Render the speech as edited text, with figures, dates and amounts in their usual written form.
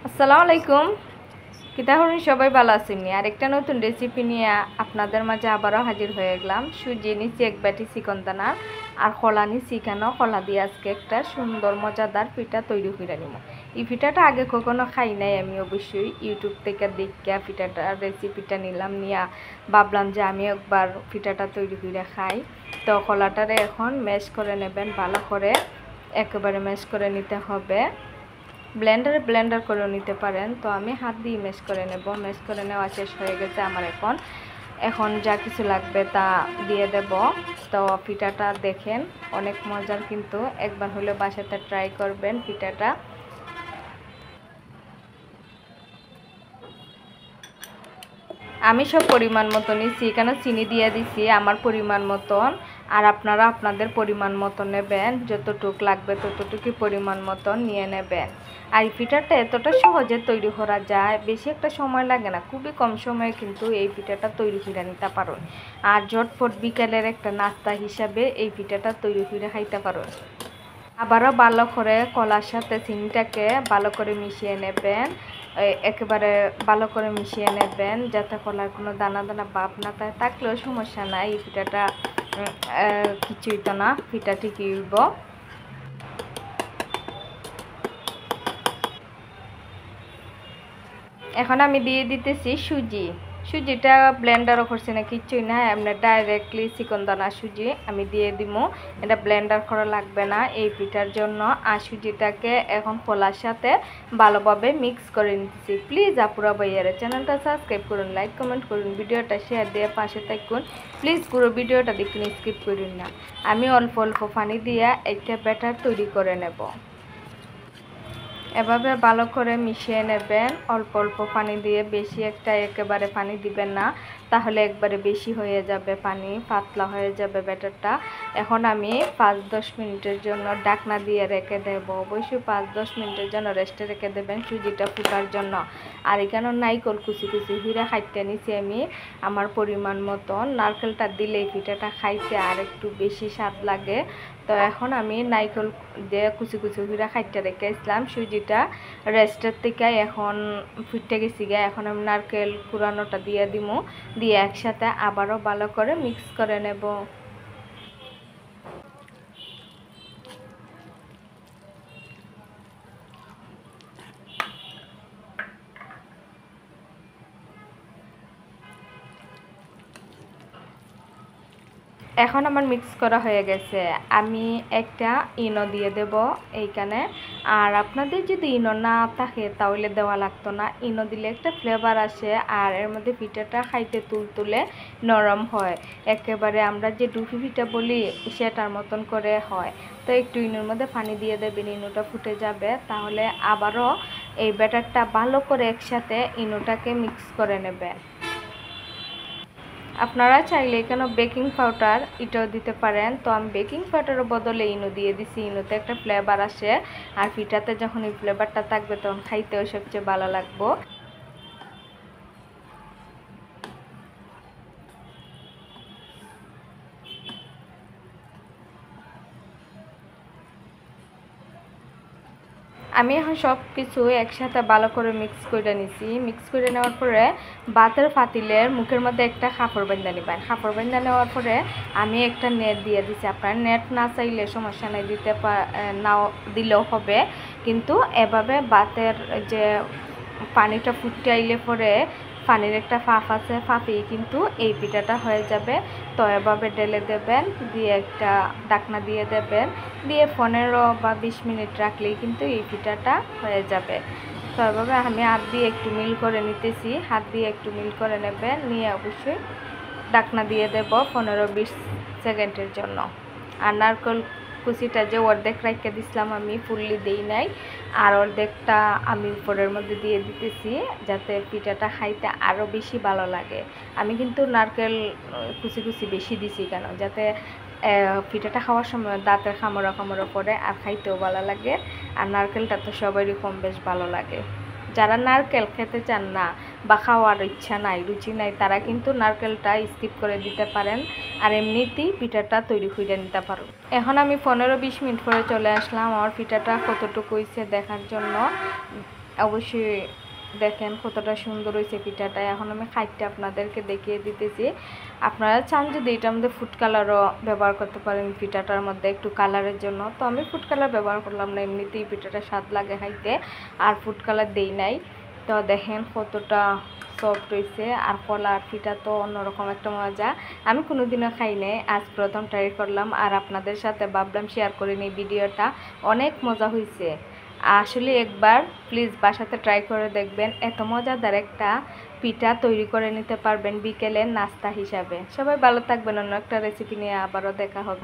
আসসালামু আলাইকুম। কিতা হরিণ সবাই ভালো আছেননি? আরেকটা নতুন রেসিপি নিয়ে আপনাদের মাঝে আবারও হাজির হয়ে গেলাম। সুজি নিচ্ছি এক বাটি চিকন দানা আর কলা নিচ্ছি কেন কলা দিয়ে আজকে একটা সুন্দর মজাদার পিঠা তৈরি করে নিব। এই পিঠাটা আগে কখনো খাই নাই, আমি অবশ্যই ইউটিউব থেকে দেখিয়া পিঠাটার রেসিপিটা নিলাম, নিয়ে ভাবলাম যে আমি একবার পিঠাটা তৈরি করে খাই। তো কলাটারে এখন ম্যাশ করে নেবেন ভালো করে, একেবারে ম্যাশ করে নিতে হবে। ব্লেন্ডার করেও নিতে পারেন, তো আমি হাত দিয়ে ম্যাশ করে নেব। ম্যাশ করে নেওয়া শেষ হয়ে গেছে আমার। এখন যা কিছু লাগবে তা দিয়ে দেব। তো পিঠাটা দেখেন অনেক মজার, কিন্তু একবার হলে বাসাতে ট্রাই করবেন পিঠাটা। আমি সব পরিমাণ মতো নিচ্ছি, এখানে চিনি দিয়ে দিছি আমার পরিমাণ মতন, আর আপনারা আপনাদের পরিমাণ মতো নেবেন, যতটুক লাগবে ততটুকু পরিমাণ মতন নিয়ে নেবেন। আর এই পিঠাটা এতটা সহজে তৈরি করা যায়, বেশি একটা সময় লাগে না, খুবই কম সময়ে কিন্তু এই পিঠাটা তৈরি করে নিতে পারেন। আর ঝটপট বিকালের একটা নাস্তা হিসাবে এই পিঠাটা তৈরি করে খাইতে পারেন। আবারও ভালো করে কলার সাথে চিনিটাকে ভালো করে মিশিয়ে নেবেন, একেবারে ভালো করে মিশিয়ে নেবেন যাতে কলার কোনো দানা দানা ভাব না থাকলেও সমস্যা নাই। এই পিঠাটা কিছুই তো না, পিঠা ঠিকই হইব। এখন আমি দিয়ে দিতেছি সুজিটা ব্লেন্ডারও করছি না, কিচ্ছুই না, এমনি ডাইরেক্টলি চিকন দানা সুজি আমি দিয়ে দিব। এটা ব্লেন্ডার করা লাগবে না এই পিঠার জন্য। আর সুজিটাকে এখন কলার সাথে ভালোভাবে মিক্স করে নিতেছি। প্লিজ আপুরা ভাইয়ারা চ্যানেলটা সাবস্ক্রাইব করুন, লাইক কমেন্ট করুন, ভিডিওটা শেয়ার দিয়ে পাশে থাকুন। প্লিজ পুরো ভিডিওটা দেখুন, স্কিপ করুন না। আমি অল্প অল্প পানি দিয়ে একটা ব্যাটার তৈরি করে নেব। এভাবে ভালো করে মিশিয়ে নেবেন অল্প অল্প পানি দিয়ে, বেশি একটা একেবারে পানি দিবেন না, তাহলে একবারে বেশি হয়ে যাবে, পানি পাতলা হয়ে যাবে ব্যাটারটা। এখন আমি 5-10 মিনিটের জন্য ঢাকনা দিয়ে রেখে দেব। অবশ্যই 5-10 মিনিটের জন্য রেস্টে রেখে দেবেন সুজিটা ফুটার জন্য। আর এখানে নারকেল কুচি কুচি হিরে খাইতে নিছি আমি আমার পরিমাণ মতন। নারকেলটা দিলে পিঠাটা খাইতে আর একটু বেশি স্বাদ লাগে। তো এখন আমি নারকেল দিয়ে কুচি কুচি হিরা খাইতে রেখেছিলাম, সুজিটা রেস্টের থেকে এখন ফুটতে গেছি গে। এখন আমি নারকেল কুড়ানোটা দিয়ে দিব, দিয়ে একসাথে আবারও ভালো করে মিক্স করে নেব। এখন আমার মিক্স করা হয়ে গেছে, আমি একটা ইনো দিয়ে দেব এইখানে। আর আপনাদের যদি ইনো না থাকে তাহলে দেওয়া লাগতো না, ইনো দিলে একটা ফ্লেভার আসে আর এর মধ্যে পিঠাটা খাইতে তুলতুলে নরম হয়, একেবারে আমরা যে ডুফি পিঠা বলি সেটার মতন করে হয়। তো একটু ইনোর মধ্যে পানি দিয়ে দেবেন, ইনোটা ফুটে যাবে, তাহলে আবারও এই ব্যাটারটা ভালো করে একসাথে ইনোটাকে মিক্স করে নেবেন। আপনারা চাইলে এখানে বেকিং পাউডার এটাও দিতে পারেন, তো আমি বেকিং পাউডারের বদলে ইনো দিয়ে দিছি। ইনোতে একটা ফ্লেভার আসে, আর পিঠাতে যখন এই ফ্লেভারটা থাকবে তখন খাইতেও সবচেয়ে ভালো লাগবে। আমি এখন সব কিছু একসাথে ভালো করে মিক্স করে নিছি। মিক্স করে নেওয়ার পরে ভাতের পাতিলের মুখের মধ্যে একটা কাপড় বাঁধা নেবেন। কাপড় বাঁধা নেওয়ার পরে আমি একটা নেট দিয়ে দিছি। আপনার নেট না চাইলে সমস্যা নেই, নাও দিলেও হবে, কিন্তু এভাবে ভাতের যে পানিটা ফুটে আইলে পরে পানির একটা ফাঁপ আছে, ফাঁপেই কিন্তু এই পিঠাটা হয়ে যাবে। তো এভাবে ঢেলে দেবেন, দিয়ে একটা ঢাকনা দিয়ে দেবেন, দিয়ে 15 বা 20 মিনিট রাখলেই কিন্তু এই পিঠাটা হয়ে যাবে। তো এভাবে আমি হাত দিয়ে একটু মিল করে নিতেছি, হাত দিয়ে একটু মিল করে নেবেন, নিয়ে অবশ্যই ঢাকনা দিয়ে দেব 15-20 সেকেন্ডের জন্য। আর নারকেল কুচিটা যে অর্ধেক রাখতে দিছিলাম আমি ফুললি দেই নাই, আর অর্ধেকটা আমি উপরের মধ্যে দিয়ে দিতেছি যাতে পিঠাটা খাইতে আরও বেশি ভালো লাগে। আমি কিন্তু নারকেল কুচি কুচি বেশি দিছি কেন, যাতে পিঠাটা খাওয়ার সময় দাঁতের খামড়া খামড়া পড়ে আর খাইতেও ভালো লাগে। আর নারকেলটা তো সবারই কম বেশ ভালো লাগে। যারা নারকেল খেতে চান না বা খাওয়ার ইচ্ছা নাই, রুচি নাই, তারা কিন্তু নারকেলটা স্কিপ করে দিতে পারেন, আর এমনিতেই পিঠাটা তৈরি করে নিতে পারো। এখন আমি 15-20 মিনিট পরে চলে আসলাম আমার পিঠাটা কতটুকু হয়েছে দেখার জন্য। অবশ্যই দেখেন কতটা সুন্দর হয়েছে পিঠাটা। এখন আমি খাইতে আপনাদেরকে দেখিয়ে দিতেছি। আপনারা চান যদি এটার মধ্যে ফুড কালারও ব্যবহার করতে পারেন পিঠাটার মধ্যে একটু কালারের জন্য। তো আমি ফুড কালার ব্যবহার করলাম না, এমনিতেই পিঠাটা স্বাদ লাগে খাইতে, আর ফুড কালার দেই নাই। তো দেখেন কতটা সফট হয়েছে, আর কলা আর পিঠা তো অন্যরকম একটা মজা। আমি কোনোদিনও খাই নাই, আজ প্রথম ট্রাই করলাম, আর আপনাদের সাথে ভাবলাম শেয়ার করে নিই ভিডিওটা। অনেক মজা হয়েছে আসলে, একবার প্লিজ বাসাতে ট্রাই করে দেখবেন। এত মজাদার একটা পিঠা তৈরি করে নিতে পারবেন বিকেলের নাস্তা হিসাবে। সবাই ভালো থাকবেন, অন্য একটা রেসিপি নিয়ে আবারও দেখা হবে।